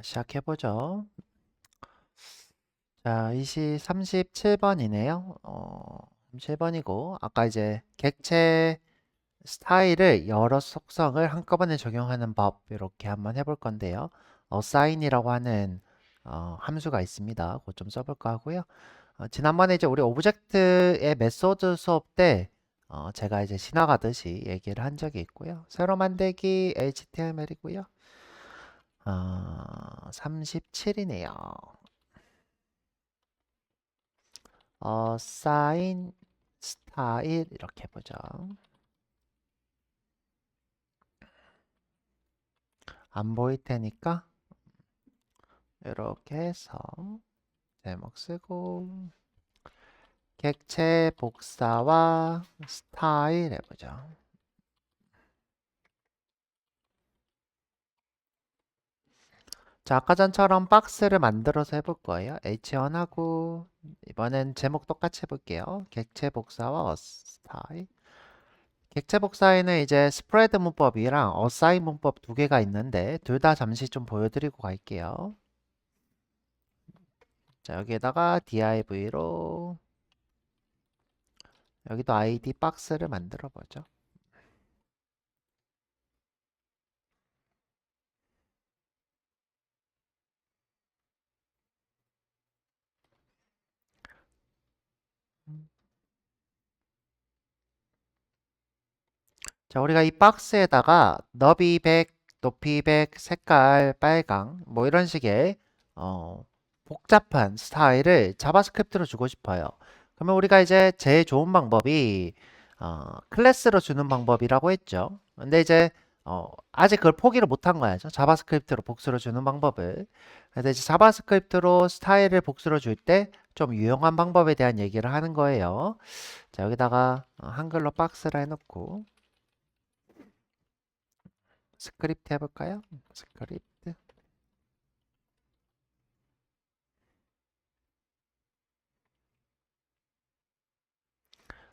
시작해보죠. 자, 이시 37번이네요. 37번이고, 아까 이제 객체 스타일을 여러 속성을 한꺼번에 적용하는 법, 이렇게 한번 해볼 건데요. assign이라고 하는 함수가 있습니다. 그거 좀 써볼까 하고요. 지난번에 이제 우리 오브젝트의 메소드 수업 때 제가 이제 지나가듯이 얘기를 한 적이 있고요. 새로 만들기 HTML이고요. 37이네요. 사인 스타일 이렇게 보죠. 안 보일 테니까 이렇게 해서 제목 쓰고 객체 복사와 스타일 해보죠. 자, 아까 전처럼 박스를 만들어서 해볼 거예요. H1하고 이번엔 제목 똑같이 해볼게요. 객체 복사와 스타일. 객체 복사에는 이제 스프레드 문법이랑 어사인 문법 두 개가 있는데 둘 다 잠시 좀 보여드리고 갈게요. 자, 여기에다가 div로 여기도 id 박스를 만들어 보죠. 자, 우리가 이 박스에다가 너비 100, 높이 100, 색깔 빨강 뭐 이런 식의 복잡한 스타일을 자바스크립트로 주고 싶어요. 그러면 우리가 이제 제일 좋은 방법이 클래스로 주는 방법이라고 했죠. 근데 이제 아직 그걸 포기를 못한 거야죠. 자바스크립트로 복수로 주는 방법을. 그래서 이제 자바스크립트로 스타일을 복수로 줄 때 좀 유용한 방법에 대한 얘기를 하는 거예요. 자, 여기다가 한글로 박스라 해놓고 스크립트 해볼까요? 스크립트.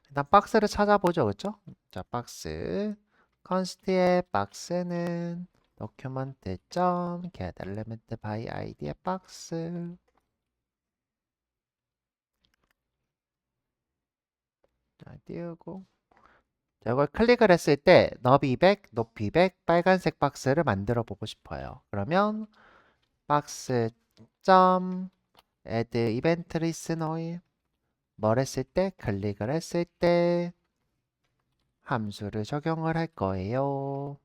일단 박스를 찾아보죠, 그쵸? 자, 박스. 컨스트의 박스는 document.get element by id의 박스. 자, 띄우고. 자, 이걸 클릭을 했을 때 너비 100, 높이 100, 빨간색 박스를 만들어 보고 싶어요. 그러면 박스 점 add event listener 뭘 했을 때 클릭을 했을 때 함수를 적용을 할 거예요.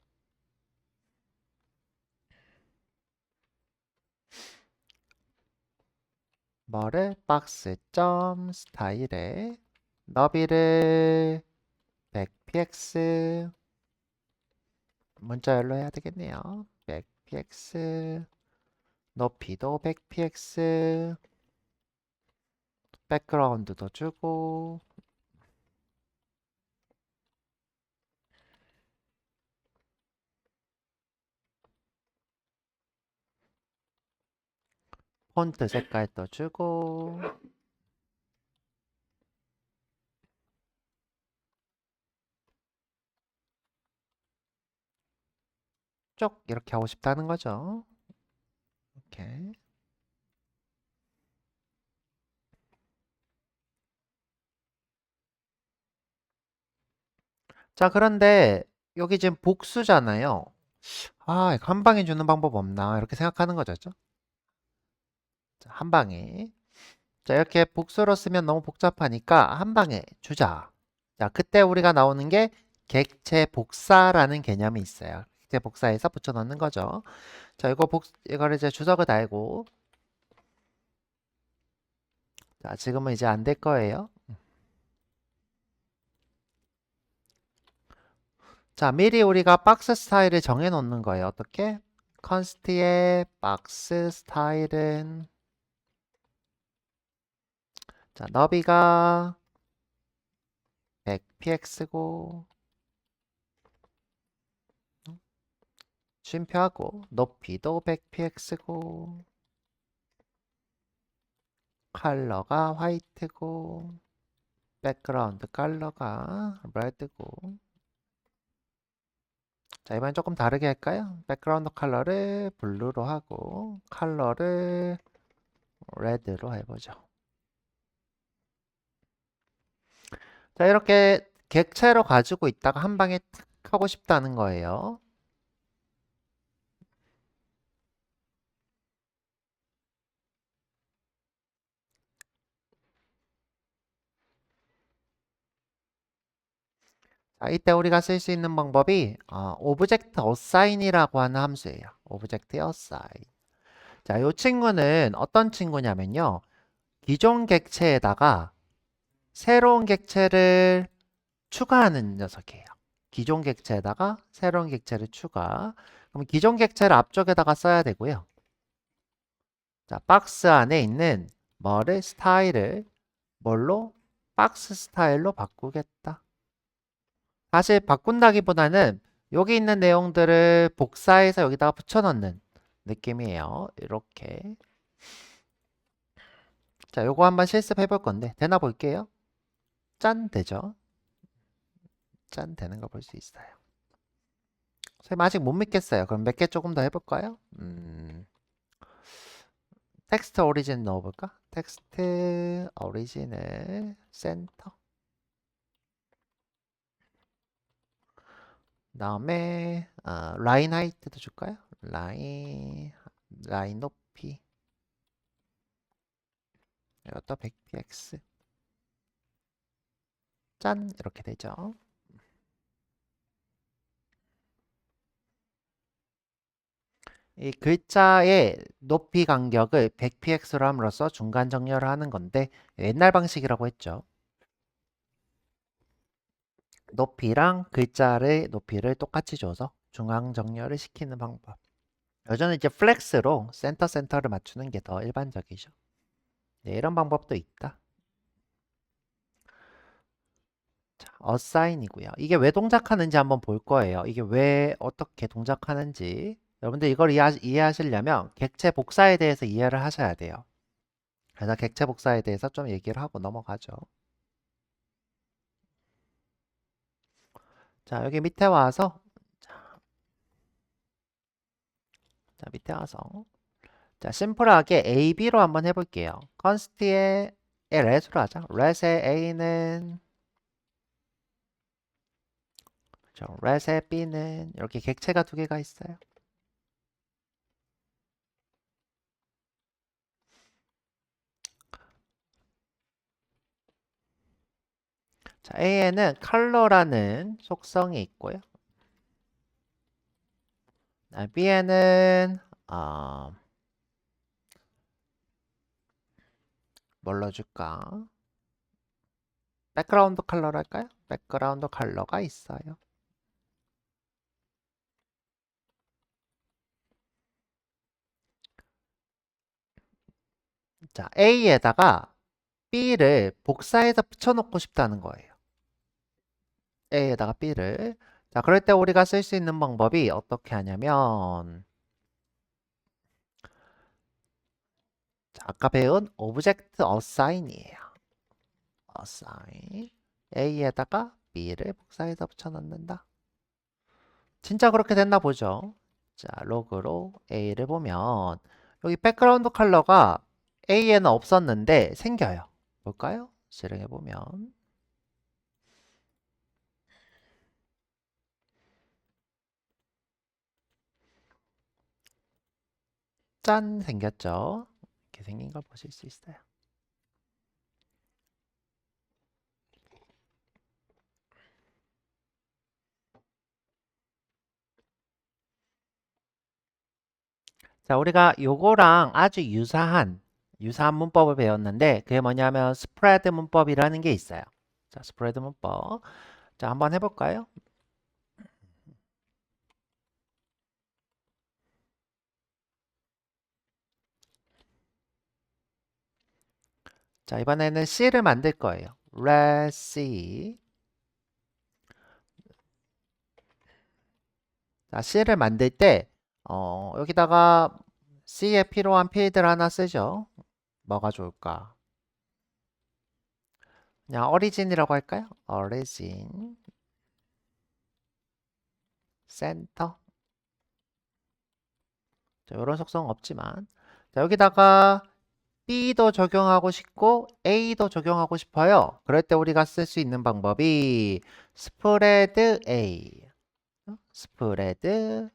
뭐를 박스 점 스타일에 너비를 100px 문자열로 해야 되겠네요. 100px 높이도 100px 백그라운드도 주고 폰트 색깔도 주고 쭉 이렇게 하고 싶다는 거죠. 이렇게. 자, 그런데 여기 지금 복수잖아요. 아, 이거 한 방에 주는 방법 없나? 이렇게 생각하는 거죠. 자, 한 방에. 자, 이렇게 복수로 쓰면 너무 복잡하니까 한 방에 주자. 자, 그때 우리가 나오는 게 객체 복사라는 개념이 있어요. 객체 복사해서 붙여 넣는 거죠. 자, 이거를 이제 주석을 달고. 자, 지금은 이제 안 될 거예요. 자, 미리 우리가 박스 스타일을 정해 놓는 거예요. 어떻게? 컨스트의 박스 스타일은 자, 너비가 100px고 쉼표하고 높이도 100px고 컬러가 화이트고 백그라운드 컬러가 레드고 자, 이번엔 조금 다르게 할까요? 백그라운드 컬러를 블루로 하고 컬러를 레드로 해보죠. 자, 이렇게 객체로 가지고 있다가 한 방에 탁 하고 싶다는 거예요. 자, 이때 우리가 쓸 수 있는 방법이 오브젝트 어사인이라고 하는 함수예요. 오브젝트 어사인. 자, 이 친구는 어떤 친구냐면요. 기존 객체에다가 새로운 객체를 추가하는 녀석이에요. 기존 객체에다가 새로운 객체를 추가. 그럼 기존 객체를 앞쪽에다가 써야 되고요. 자, 박스 안에 있는 뭐를 스타일을 뭘로? 박스 스타일로 바꾸겠다. 사실 바꾼다기보다는 여기 있는 내용들을 복사해서 여기다가 붙여넣는 느낌이에요. 이렇게. 자, 요거 한번 실습해 볼 건데 되나 볼게요. 짠 되죠? 짠 되는 거 볼 수 있어요. 선생님 아직 못 믿겠어요. 그럼 몇 개 조금 더 해볼까요? 텍스트 오리진 넣어볼까? 텍스트 오리진을 센터. 다음에 라인 하이트도 줄까요? 라인 높이. 이것도 100px. 짠 이렇게 되죠. 이 글자의 높이 간격을 100px로 함으로써 중간 정렬을 하는 건데 옛날 방식이라고 했죠. 높이랑 글자의 높이를 똑같이 줘서 중앙 정렬을 시키는 방법. 요즘은 이제 플렉스로 센터를 맞추는 게 더 일반적이죠. 네, 이런 방법도 있다. 자, 어사인이고요. 이게 왜 동작하는지 한번 볼 거예요. 이게 왜 어떻게 동작하는지. 여러분들 이걸 이해하시려면 객체 복사에 대해서 이해를 하셔야 돼요. 그래서 객체 복사에 대해서 좀 얘기를 하고 넘어가죠. 자, 여기 밑에 와서 자, 밑에 와서 자, 심플하게 A, B로 한번 해볼게요. 컨스트의 let으로 하자. let의 A는 그렇죠. let의 B는 이렇게 객체가 두 개가 있어요. 자, A에는 컬러라는 속성이 있고요. B에는 뭘로 줄까? 백그라운드 컬러로 할까요? 백그라운드 컬러가 있어요. 자, A에다가 B를 복사해서 붙여놓고 싶다는 거예요. A에다가 B를. 자, 그럴 때 우리가 쓸 수 있는 방법이 어떻게 하냐면 자, 아까 배운 오브젝트 어사인이에요. assign. A에다가 B를 복사해서 붙여넣는다. 진짜 그렇게 됐나 보죠. 자, 로그로 A를 보면 여기 백그라운드 컬러가 A에는 없었는데 생겨요. 볼까요? 실행해 보면 짠 생겼죠. 이렇게 생긴 걸 보실 수 있어요. 자, 우리가 요거랑 아주 유사한 문법을 배웠는데 그게 뭐냐면 스프레드 문법이라는 게 있어요. 자, 스프레드 문법. 자, 한번 해볼까요? 자, 이번에는 C를 만들 거예요. let C. 자, C를 만들 때 여기다가 C에 필요한 필드를 하나 쓰죠. 뭐가 좋을까? 그냥 origin이라고 할까요? origin 센터. 자, 이런 속성 없지만. 자, 여기다가 B도 적용하고 싶고 A도 적용하고 싶어요. 그럴 때 우리가 쓸 수 있는 방법이 스프레드 A, 스프레드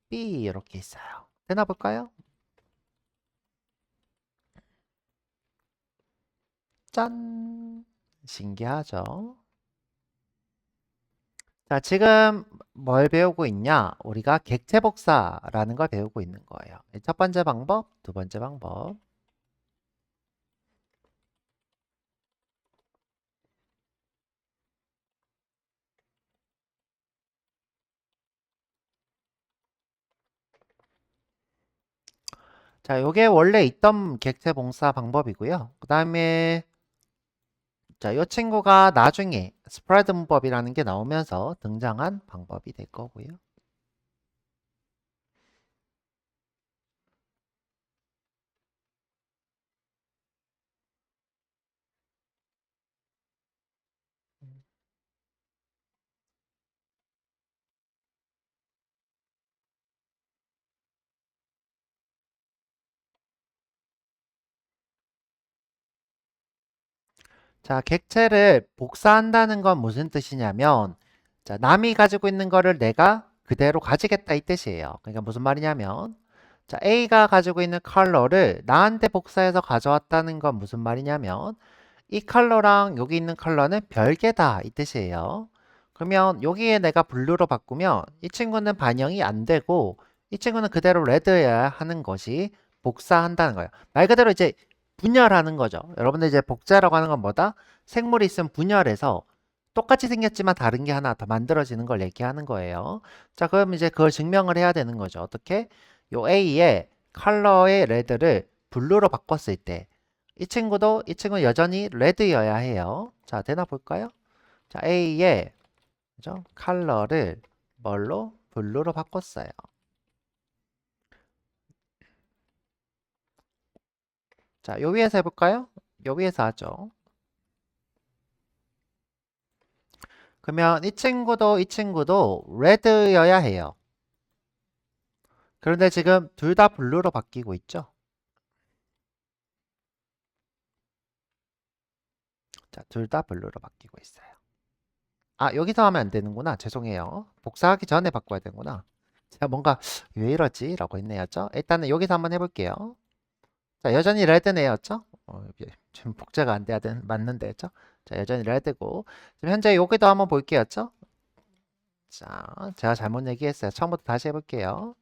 B 이렇게 있어요. 되나 볼까요? 짠! 신기하죠? 자, 지금 뭘 배우고 있냐? 우리가 객체복사라는 걸 배우고 있는 거예요. 첫 번째 방법, 두 번째 방법. 자, 요게 원래 있던 객체복사 방법이고요. 그 다음에 자, 이 친구가 나중에 스프레드 문법이라는 게 나오면서 등장한 방법이 될 거고요. 자, 객체를 복사한다는 건 무슨 뜻이냐면, 자, 남이 가지고 있는 거를 내가 그대로 가지겠다 이 뜻이에요. 그러니까 무슨 말이냐면, 자, A가 가지고 있는 컬러를 나한테 복사해서 가져왔다는 건 무슨 말이냐면, 이 컬러랑 여기 있는 컬러는 별개다 이 뜻이에요. 그러면 여기에 내가 블루로 바꾸면 이 친구는 반영이 안 되고 이 친구는 그대로 레드여야 하는 것이 복사한다는 거예요. 말 그대로 이제 분열하는 거죠. 여러분들 이제 복제라고 하는 건 뭐다? 생물이 있으면 분열해서 똑같이 생겼지만 다른 게 하나 더 만들어지는 걸 얘기하는 거예요. 자, 그럼 이제 그걸 증명을 해야 되는 거죠. 어떻게? 요 A의 컬러의 레드를 블루로 바꿨을 때 이 친구는 여전히 레드여야 해요. 자, 되나 볼까요? 자, A의 그죠? 컬러를 뭘로? 블루로 바꿨어요. 자, 요 위에서 해볼까요? 요 위에서 하죠. 그러면 이 친구도 레드여야 해요. 그런데 지금 둘 다 블루로 바뀌고 있죠? 자, 둘 다 블루로 바뀌고 있어요. 아, 여기서 하면 안 되는구나. 죄송해요. 복사하기 전에 바꿔야 되는구나. 제가 뭔가 왜 이러지? 라고 했네요. 일단은 여기서 한번 해볼게요. 자, 여전히 레드네였죠? 지금 복제가 안 돼야 맞는데였죠? 자, 여전히 레드고. 지금 현재 여기도 한번 볼게요죠? 자, 제가 잘못 얘기했어요. 처음부터 다시 해볼게요.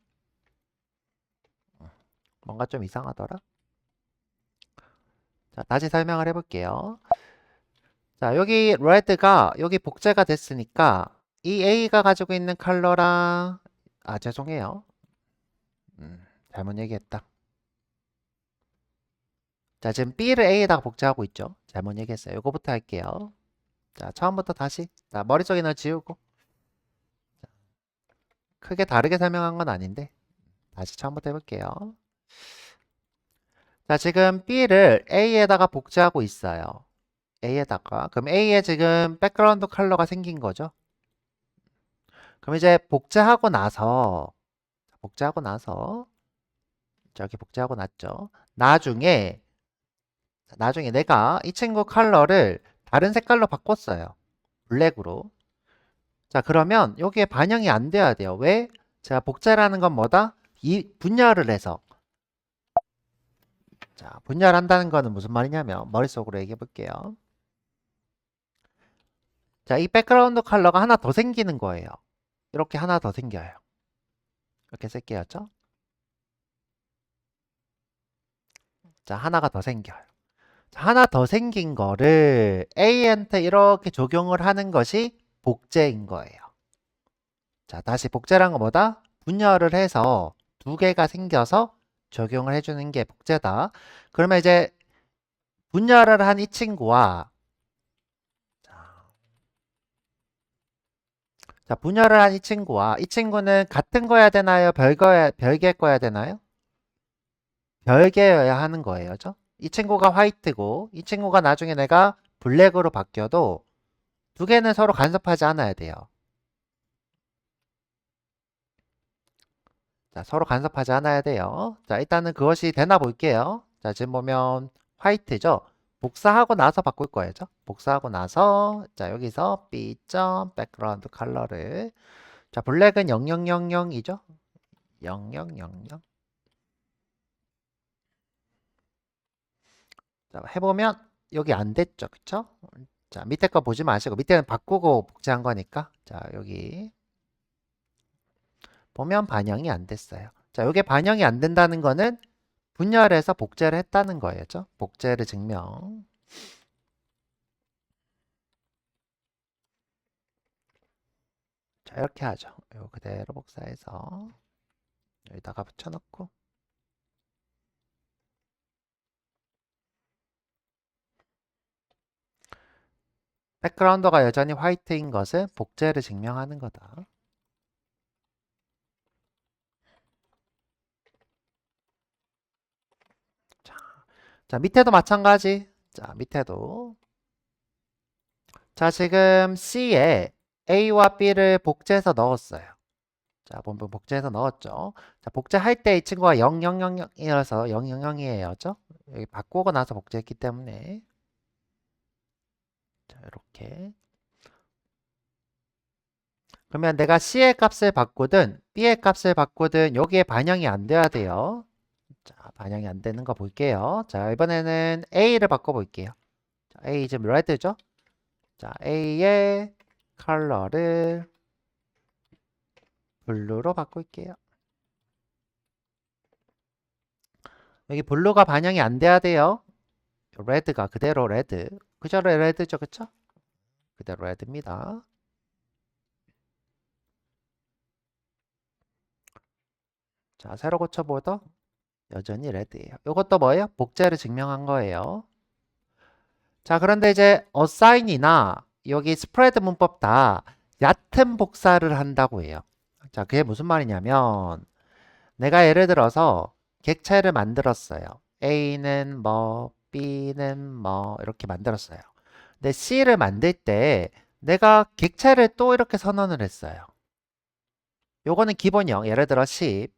뭔가 좀 이상하더라. 자, 다시 설명을 해볼게요. 자, 여기 레드가 여기 복제가 됐으니까 이 A가 가지고 있는 컬러랑 죄송해요. 잘못 얘기했다. 자, 지금 B를 A에다가 복제하고 있죠. 잘못 얘기했어요. 이거부터 할게요. 자, 처음부터 다시. 자, 머릿속에 는 지우고. 크게 다르게 설명한 건 아닌데. 다시 처음부터 해볼게요. 자, 지금 B를 A에다가 복제하고 있어요. A에다가. 그럼 A에 지금 백그라운드 컬러가 생긴 거죠. 그럼 이제 복제하고 나서, 저기 복제하고 났죠. 나중에 내가 이 친구 컬러를 다른 색깔로 바꿨어요. 블랙으로. 자, 그러면 여기에 반영이 안 돼야 돼요. 왜? 제가 복제라는 건 뭐다? 이 분열을 해서. 자, 분열한다는 거는 무슨 말이냐면 머릿속으로 얘기해 볼게요. 자, 이 백그라운드 컬러가 하나 더 생기는 거예요. 이렇게 하나 더 생겨요. 이렇게 쓸게요. 자, 하나가 더 생겨요. 자, 하나 더 생긴 거를 A한테 이렇게 적용을 하는 것이 복제인 거예요. 자, 다시 복제란 건 뭐다? 분열을 해서 두 개가 생겨서 적용을 해주는 게 복제다. 그러면 이제 분열을 한 이 친구와 자, 분열을 한 이 친구와 이 친구는 같은 거야 되나요? 별개 거야 되나요? 별개여야 하는 거예요. 그죠? 이 친구가 화이트고 이 친구가 나중에 내가 블랙으로 바뀌어도 두 개는 서로 간섭하지 않아야 돼요. 자, 서로 간섭하지 않아야 돼요. 자, 일단은 그것이 되나 볼게요. 자, 지금 보면 화이트죠? 복사하고 나서 바꿀 거예요. 복사하고 나서 자, 여기서 b 점 백그라운드 컬러를 자, 블랙은 0000이죠? 0000. 자, 해보면 여기 안 됐죠. 그쵸? 자, 밑에 거 보지 마시고 밑에는 바꾸고 복제한 거니까 자, 여기 보면 반영이 안 됐어요. 자, 이게 반영이 안 된다는 거는 분열해서 복제를 했다는 거예요. 복제를 증명. 자, 이렇게 하죠. 요 그대로 복사해서 여기다가 붙여놓고 백그라운드가 여전히 화이트인 것은 복제를 증명하는 거다. 자, 자, 밑에도 마찬가지. 자, 밑에도. 자, 지금 C에 A와 B를 복제해서 넣었어요. 자, 본분 복제해서 넣었죠. 자, 복제할 때 이 친구가 0000이라서 000이에요. 여기 바꾸고 나서 복제했기 때문에. 자, 이렇게. 그러면 내가 C의 값을 바꾸든 B의 값을 바꾸든 여기에 반영이 안 돼야 돼요. 자, 반영이 안 되는 거 볼게요. 자, 이번에는 A를 바꿔볼게요. 자, A 지금 레드죠? 자, A의 컬러를 블루로 바꿀게요. 여기 블루가 반영이 안 돼야 돼요. 레드가 그대로 레드. 그저 레드죠, 그쵸? 그대로 레드입니다. 자, 새로 고쳐보도 여전히 레드예요. 이것도 뭐예요? 복제를 증명한 거예요. 자, 그런데 이제 assign이나 여기 spread 문법 다 얕은 복사를 한다고 해요. 자, 그게 무슨 말이냐면 내가 예를 들어서 객체를 만들었어요. A는 뭐, B는 뭐 이렇게 만들었어요. 근데 C를 만들 때 내가 객체를 또 이렇게 선언을 했어요. 요거는 기본형. 예를 들어 10,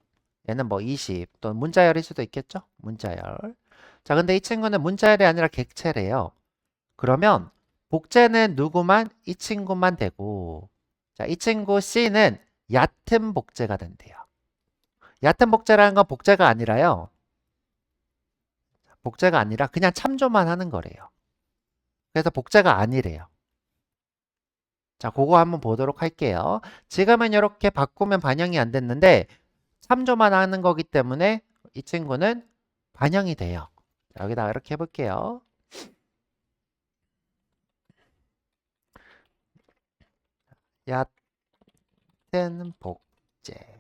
얘는 뭐 20, 또 문자열일 수도 있겠죠? 문자열. 자, 근데 이 친구는 문자열이 아니라 객체래요. 그러면 복제는 누구만? 이 친구만 되고 자, 이 친구 C는 얕은 복제가 된대요. 얕은 복제라는 건 복제가 아니라요. 복제가 아니라 그냥 참조만 하는 거래요. 그래서 복제가 아니래요. 자, 그거 한번 보도록 할게요. 지금은 이렇게 바꾸면 반영이 안 됐는데 참조만 하는 거기 때문에 이 친구는 반영이 돼요. 자, 여기다가 이렇게 해볼게요. 얕은 복제.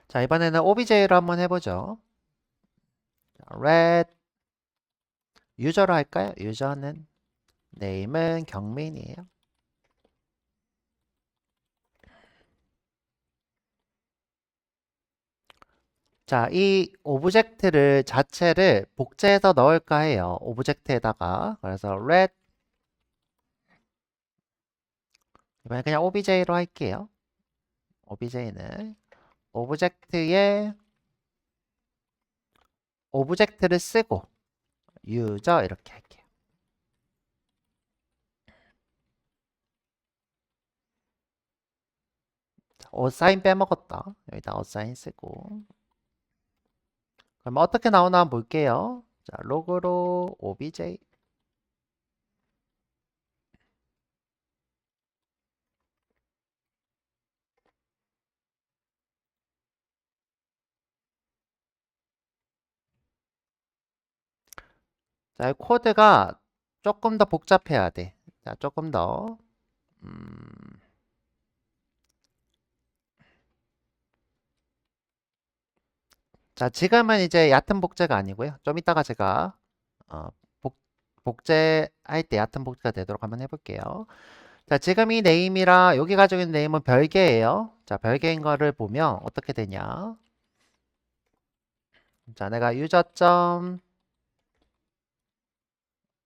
자, 이번에는 OBJ로 한번 해보죠. red 유저로 할까요? 유저는 네임은 경민이에요. 자, 이 오브젝트를 자체를 복제해서 넣을까 해요. 오브젝트에다가. 그래서 red 이번에 그냥 OBJ로 할게요. OBJ는 오브젝트에 오브젝트를 쓰고 유저 이렇게 할게요. 어사인 빼먹었다. 여기다 어사인 쓰고. 그럼 어떻게 나오나 한번 볼게요. 자, 로그로 obj. 자, 이 코드가 조금 더 복잡해야 돼. 자, 조금 더. 음, 자, 지금은 이제 얕은 복제가 아니고요. 좀 이따가 제가 어, 복, 복제할 때 얕은 복제가 되도록 한번 해볼게요. 자, 지금 이 네임이랑 여기 가지고 있는 네임은 별개예요. 자, 별개인 거를 보면 어떻게 되냐. 자, 내가 유저점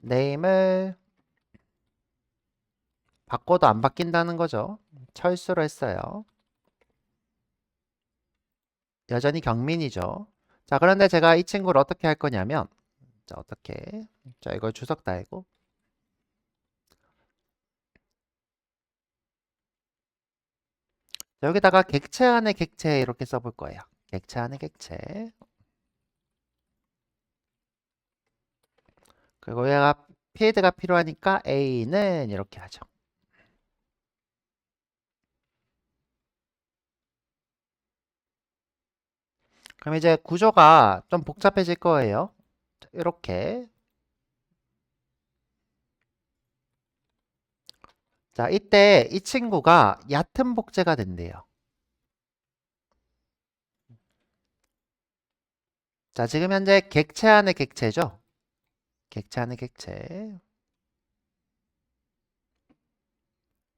네임을 바꿔도 안 바뀐다는 거죠. 철수로 했어요. 여전히 경민이죠. 자, 그런데 제가 이 친구를 어떻게 할 거냐면, 자, 어떻게? 자, 이걸 주석 달고, 자, 여기다가 객체 안에 객체 이렇게 써볼 거예요. 객체 안에 객체. 그리고 얘가 필드가 필요하니까 A는 이렇게 하죠. 그럼 이제 구조가 좀 복잡해질 거예요. 이렇게. 자, 이때 이 친구가 얕은 복제가 된대요. 자, 지금 현재 객체 안에 객체죠? 객체 안에 객체.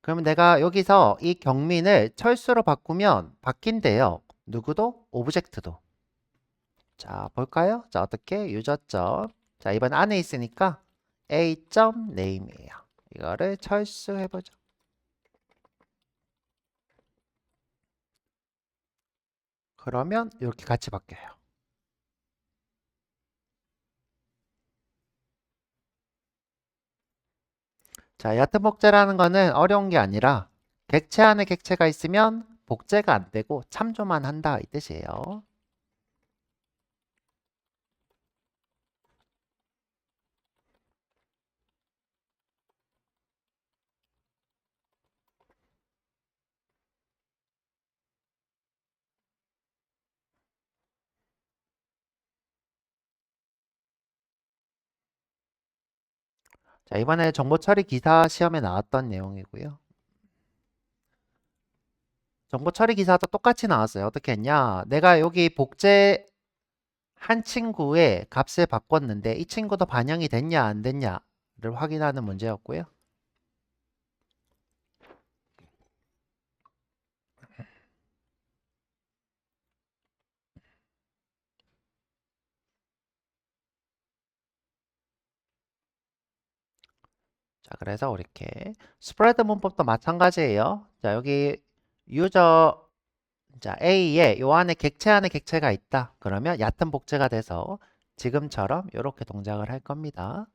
그러면 내가 여기서 이 경민을 철수로 바꾸면 바뀐대요. 누구도? 오브젝트도. 자, 볼까요? 자, 어떻게? 유저점. 자, 이번 안에 있으니까 A.name이에요. 이거를 철수해보죠. 그러면 이렇게 같이 바뀌어요. 자, 얕은 복제라는 거는 어려운 게 아니라 객체 안에 객체가 있으면 복제가 안 되고 참조만 한다 이 뜻이에요. 자, 이번에 정보 처리 기사 시험에 나왔던 내용이고요. 정보 처리 기사도 똑같이 나왔어요. 어떻게 했냐? 내가 여기 복제 한 친구의 값을 바꿨는데 이 친구도 반영이 됐냐 안 됐냐를 확인하는 문제였고요. 자, 그래서 이렇게 스프레드 문법도 마찬가지예요. 자, 여기 유저 자, A에 요 안에 객체 안에 객체가 있다. 그러면 얕은 복제가 돼서 지금처럼 이렇게 동작을 할 겁니다.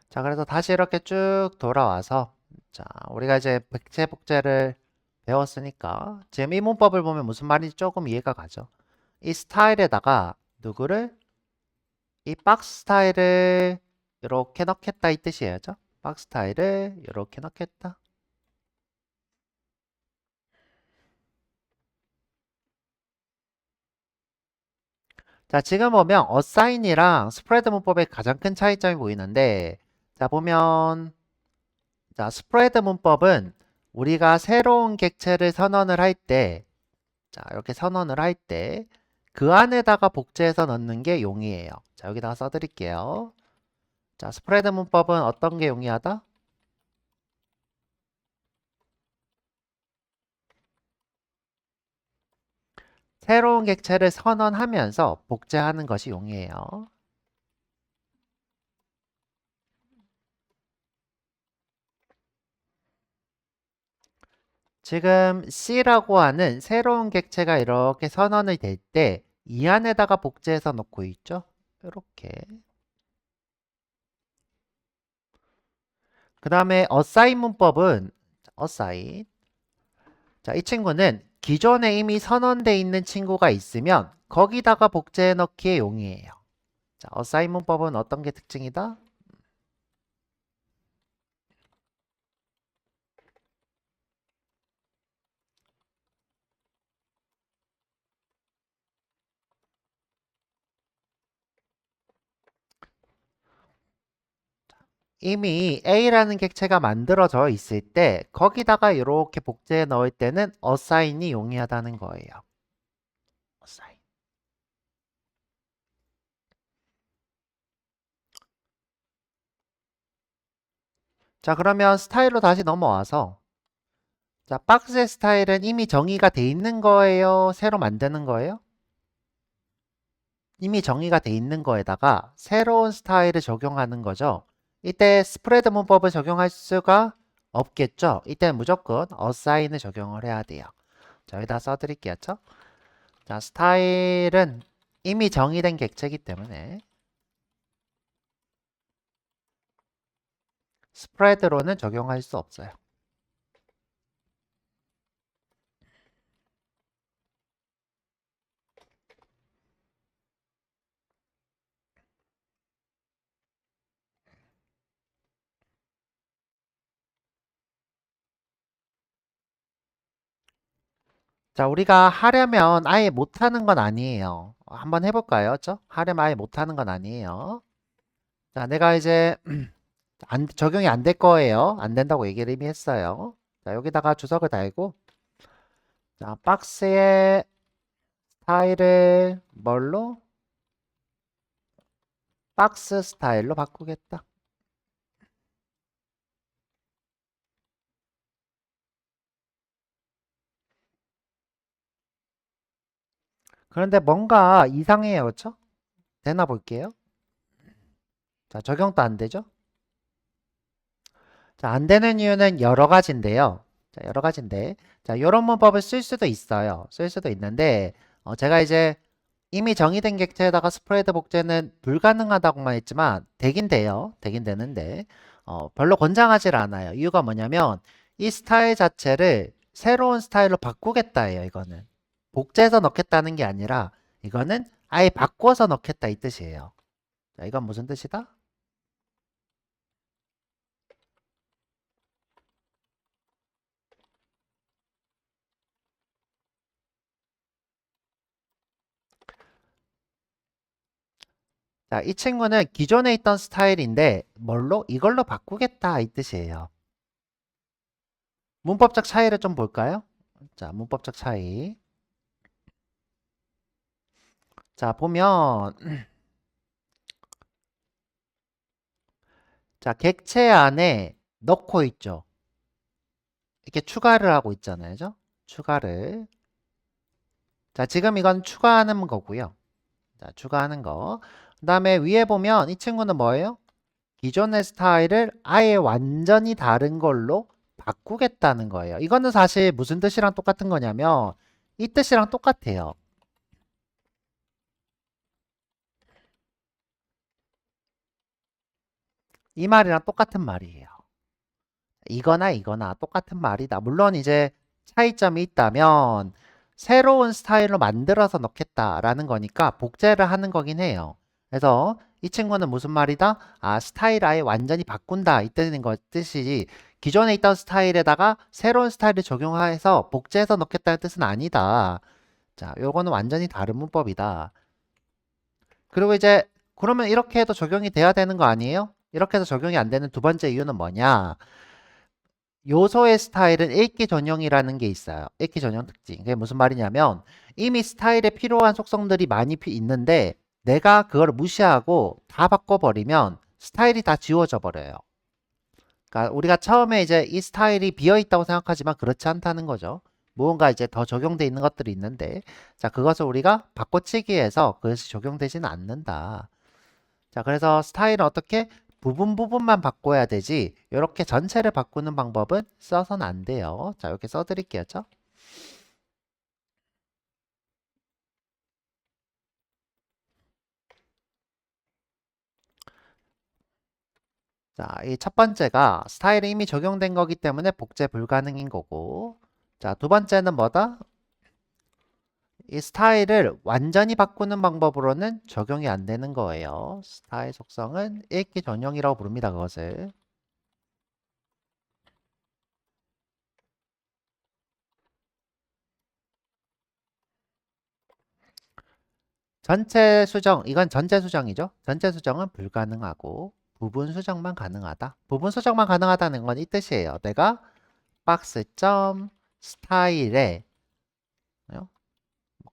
자, 그래서 다시 이렇게 쭉 돌아와서 자, 우리가 이제 객체 복제를 배웠으니까 지금 이 문법을 보면 무슨 말인지 조금 이해가 가죠. 이 스타일에다가 누구를 이 박스 스타일을 이렇게 넣겠다 이 뜻이에요. 박스 스타일을 이렇게 넣겠다. 자, 지금 보면 어사인이랑 스프레드 문법의 가장 큰 차이점이 보이는데 자, 보면 자, 스프레드 문법은 우리가 새로운 객체를 선언을 할 때 자, 이렇게 선언을 할 때 그 안에다가 복제해서 넣는 게 용이해요. 자, 여기다가 써드릴게요. 자, 스프레드 문법은 어떤 게 용이하다? 새로운 객체를 선언하면서 복제하는 것이 용이해요. 지금 C라고 하는 새로운 객체가 이렇게 선언이 될 때 이 안에다가 복제해서 놓고 있죠. 이렇게. 그 다음에 assign 문법은 assign. 자, 이 친구는 기존에 이미 선언돼 있는 친구가 있으면 거기다가 복제해 넣기에 용이해요. 자, assign 문법은 어떤 게 특징이다? 이미 A라는 객체가 만들어져 있을 때 거기다가 이렇게 복제해 넣을 때는 assign이 용이하다는 거예요. assign. 자, 그러면 스타일로 다시 넘어와서 자, 박스의 스타일은 이미 정의가 돼 있는 거예요? 새로 만드는 거예요? 이미 정의가 돼 있는 거에다가 새로운 스타일을 적용하는 거죠. 이때 스프레드 문법을 적용할 수가 없겠죠. 이때 무조건 assign을 적용을 해야 돼요. 자, 여기다 써드릴게요. 자, 스타일은 이미 정의된 객체이기 때문에 스프레드로는 적용할 수 없어요. 자, 우리가 하려면 아예 못하는 건 아니에요. 한번 해볼까요? 하려면 아예 못하는 건 아니에요. 자, 내가 이제 적용이 안 될 거예요. 안 된다고 얘기를 이미 했어요. 자, 여기다가 주석을 달고 자, 박스의 스타일을 뭘로? 박스 스타일로 바꾸겠다. 그런데 뭔가 이상해요. 그렇죠? 되나 볼게요. 자, 적용도 안 되죠? 자, 안 되는 이유는 여러 가지인데요. 자, 여러 가지인데. 자, 이런 문법을 쓸 수도 있어요. 쓸 수도 있는데, 제가 이제 이미 정의된 객체에다가 스프레드 복제는 불가능하다고만 했지만, 되긴 돼요. 되긴 되는데, 별로 권장하지 않아요. 이유가 뭐냐면, 이 스타일 자체를 새로운 스타일로 바꾸겠다예요, 이거는. 복제해서 넣겠다는 게 아니라, 이거는 아예 바꿔서 넣겠다 이 뜻이에요. 자, 이건 무슨 뜻이다? 자, 이 친구는 기존에 있던 스타일인데 뭘로? 이걸로 바꾸겠다 이 뜻이에요. 문법적 차이를 좀 볼까요? 자, 문법적 차이. 자, 보면 자, 객체 안에 넣고 있죠. 이렇게 추가를 하고 있잖아요. 그죠? 추가를. 자, 지금 이건 추가하는 거고요. 자, 추가하는 거. 그다음에 위에 보면 이 친구는 뭐예요? 기존의 스타일을 아예 완전히 다른 걸로 바꾸겠다는 거예요. 이거는 사실 무슨 뜻이랑 똑같은 거냐면 이 뜻이랑 똑같아요. 이 말이랑 똑같은 말이에요. 이거나 이거나 똑같은 말이다. 물론 이제 차이점이 있다면 새로운 스타일로 만들어서 넣겠다라는 거니까 복제를 하는 거긴 해요. 그래서 이 친구는 무슨 말이다? 아, 스타일 아예 완전히 바꾼다. 이 뜻이 기존에 있던 스타일에다가 새로운 스타일을 적용해서 복제해서 넣겠다는 뜻은 아니다. 자, 요거는 완전히 다른 문법이다. 그리고 이제 그러면 이렇게 해도 적용이 돼야 되는 거 아니에요? 이렇게 해서 적용이 안 되는 두 번째 이유는 뭐냐? 요소의 스타일은 읽기 전용이라는 게 있어요. 읽기 전용 특징. 그게 무슨 말이냐면 이미 스타일에 필요한 속성들이 많이 있는데 내가 그걸 무시하고 다 바꿔버리면 스타일이 다 지워져 버려요. 그러니까 우리가 처음에 이제 이 스타일이 비어 있다고 생각하지만 그렇지 않다는 거죠. 무언가 이제 더 적용돼 있는 것들이 있는데 자, 그것을 우리가 바꿔치기해서 그것이 적용되지는 않는다. 자, 그래서 스타일은 어떻게 부분만 바꿔야 되지 이렇게 전체를 바꾸는 방법은 써서는 안 돼요. 자, 이렇게 써드릴게요. 자, 이 첫 번째가 스타일이 이미 적용된 거기 때문에 복제 불가능인 거고 자, 두 번째는 뭐다? 이 스타일을 완전히 바꾸는 방법으로는 적용이 안 되는 거예요. 스타일 속성은 읽기 전용이라고 부릅니다. 그것을. 전체 수정, 이건 전체 수정이죠. 전체 수정은 불가능하고 부분 수정만 가능하다. 부분 수정만 가능하다는 건 이 뜻이에요. 내가 박스 점 스타일의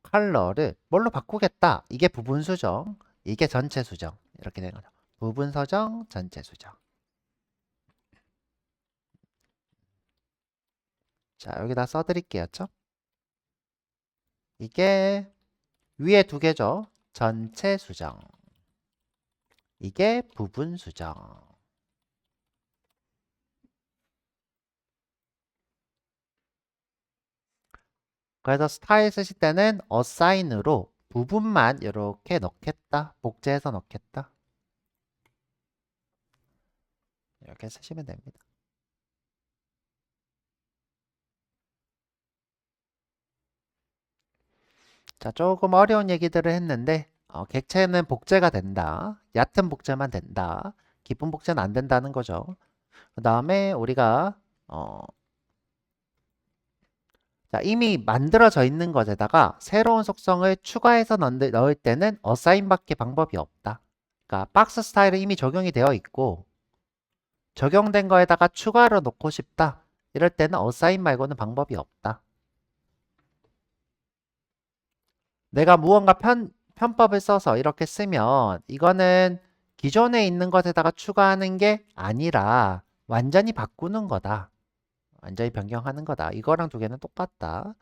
컬러를 뭘로 바꾸겠다. 이게 부분 수정, 이게 전체 수정. 이렇게 된 거죠. 부분 수정, 전체 수정. 부분 수정만 가능하다. 부분 수정만 가능하다는 건 이 뜻이에요. 내가 박스 점 스타일의 컬러를 뭘로 바꾸겠다. 이게 부분 수정, 이게 전체 수정. 이게 부분 수정, 이게 전체 수정. 이렇게 된 거죠. 부분 수정, 전체 수정. 자, 여기다 써드릴게요. 이게 위에 두 개죠. 전체 수정. 이게 부분 수정. 그래서 스타일 쓰실 때는 assign으로 부분만 이렇게 넣겠다. 복제해서 넣겠다. 이렇게 쓰시면 됩니다. 자, 조금 어려운 얘기들을 했는데 객체는 복제가 된다. 얕은 복제만 된다. 깊은 복제는 안 된다는 거죠. 그 다음에 우리가 자, 이미 만들어져 있는 것에다가 새로운 속성을 추가해서 넣을 때는 assign밖에 방법이 없다. 그러니까 박스 스타일은 이미 적용이 되어 있고 적용된 거에다가 추가로 넣고 싶다. 이럴 때는 assign 말고는 방법이 없다. 내가 무언가 편법을 써서 이렇게 쓰면 이거는 기존에 있는 것에다가 추가하는 게 아니라 완전히 바꾸는 거다. 완전히 변경하는 거다. 이거랑 두 개는 똑같다.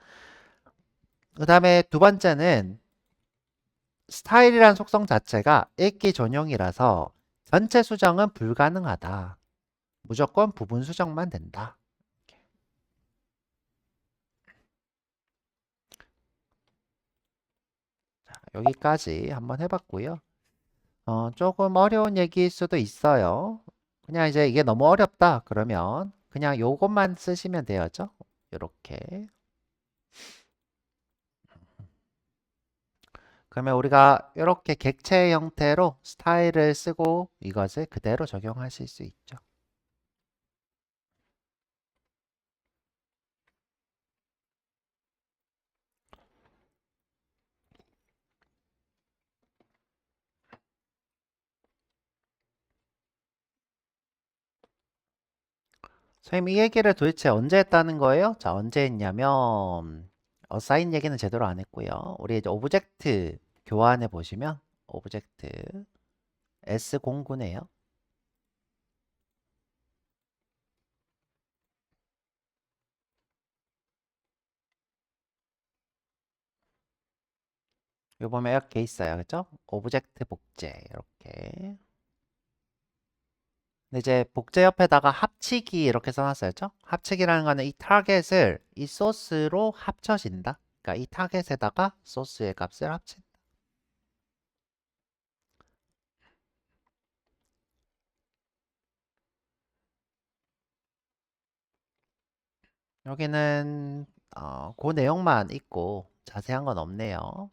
그 다음에 두 번째는 스타일이란 속성 자체가 읽기 전용이라서 전체 수정은 불가능하다. 무조건 부분 수정만 된다. 자, 여기까지 한번 해봤고요. 조금 어려운 얘기일 수도 있어요. 그냥 이제 이게 너무 어렵다 그러면 그냥 요것만 쓰시면 되죠. 이렇게. 그러면 우리가 이렇게 객체 형태로 스타일을 쓰고 이것을 그대로 적용하실 수 있죠. 선생님 이 얘기를 도대체 언제 했다는 거예요? 자, 언제 했냐면 어사인 얘기는 제대로 안 했고요. 우리 이제 오브젝트 교환해 보시면 오브젝트 S09네요. 요 보면 이렇게 있어요. 그죠? 오브젝트 복제 이렇게. 근데 이제 복제 옆에다가 합치기 이렇게 써놨어요. 그죠? 합치기라는 거는 이 타겟을 이 소스로 합쳐진다. 그러니까 이 타겟에다가 소스의 값을 합친다. 여기는 그 내용만 있고 자세한 건 없네요.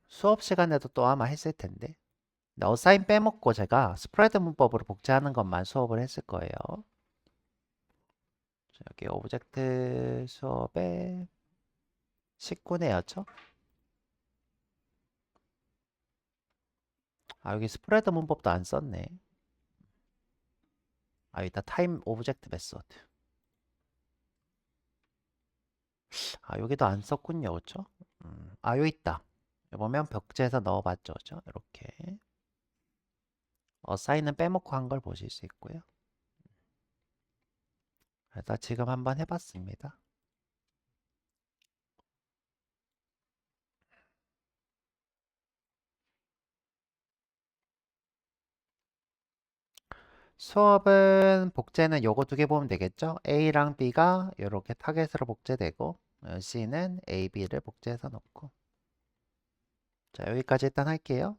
수업 시간에도 또 아마 했을 텐데. 근데 어사인 빼먹고 제가 스프레드 문법으로 복제하는 것만 수업을 했을 거예요. 자, 여기 오브젝트 수업에 19네였죠? 아, 여기 스프레드 문법도 안 썼네. 아, 여기다 타임 오브젝트 메소드. 아, 여기도 안 썼군요. 그쵸? 아, 여기 있다. 여기 보면 벽지에서 넣어봤죠. 그죠? 이렇게. 어사인은 빼먹고 한 걸 보실 수 있고요. 그래서 지금 한번 해봤습니다. 수업은 복제는 요거 두 개 보면 되겠죠? A랑 B가 이렇게 타겟으로 복제되고 C는 A, B를 복제해서 넣고 자 여기까지 일단 할게요.